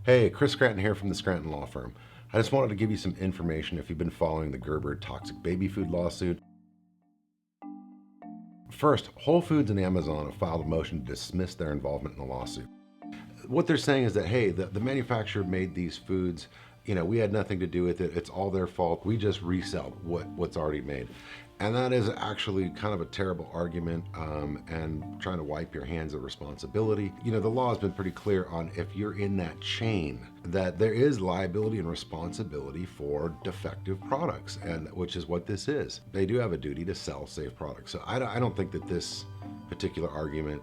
Hey, Chris Scranton here from the Scranton Law Firm. I just wanted to give you some information if you've been following the Gerber toxic baby food lawsuit. First, Whole Foods and Amazon have filed a motion to dismiss their involvement in the lawsuit. What they're saying is that, hey, the manufacturer made these foods, we had nothing to do with it. It's all their fault. We just resell what's already made. And that is actually kind of a terrible argument and trying to wipe your hands of responsibility. The law has been pretty clear on if you're in that chain that there is liability and responsibility for defective products, and which is what this is. They do have a duty to sell safe products. So I don't think that this particular argument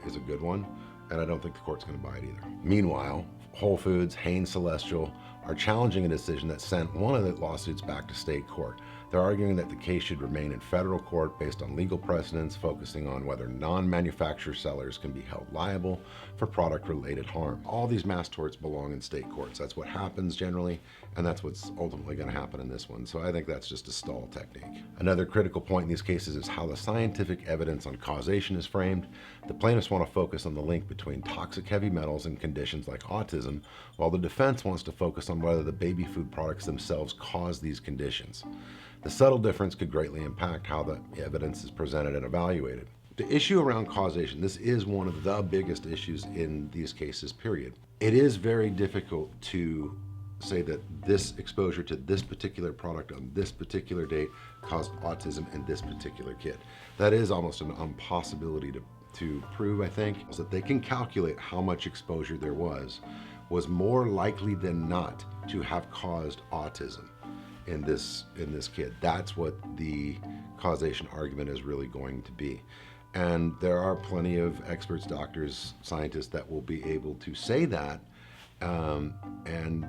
is a good one, and I don't think the court's going to buy it either. Meanwhile, Whole Foods, Hain Celestial are challenging a decision that sent one of the lawsuits back to state court. They're arguing that the case should remain in federal court based on legal precedents focusing on whether non-manufacturer sellers can be held liable for product-related harm. All these mass torts belong in state courts. That's what happens generally, and that's what's ultimately going to happen in this one. So I think that's just a stall technique. Another critical point in these cases is how the scientific evidence on causation is framed. The plaintiffs want to focus on the link between toxic heavy metals and conditions like autism, while the defense wants to focus on whether the baby food products themselves cause these conditions. The subtle difference could greatly impact how the evidence is presented and evaluated. The issue around causation, this is one of the biggest issues in these cases, period. It is very difficult to say that this exposure to this particular product on this particular date caused autism in this particular kid. That is almost an impossibility to prove, I think. That they can calculate how much exposure there was more likely than not to have caused autism in this kid. That's what the causation argument is really going to be. And there are plenty of experts, doctors, scientists that will be able to say that. And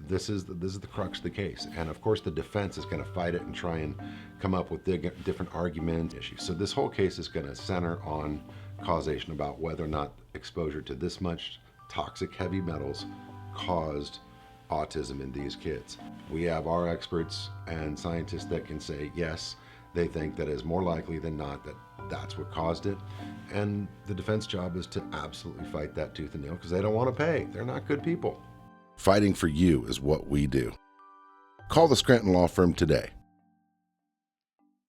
this is the crux of the case. And of course, the defense is going to fight it and try and come up with different argument issues. So this whole case is going to center on causation, about whether or not exposure to this much toxic heavy metals caused autism in these kids. We have our experts and scientists that can say, yes, they think that is more likely than not that that's what caused it. And the defense job is to absolutely fight that tooth and nail because they don't want to pay. They're not good people. Fighting for you is what we do. Call the Scranton Law Firm today.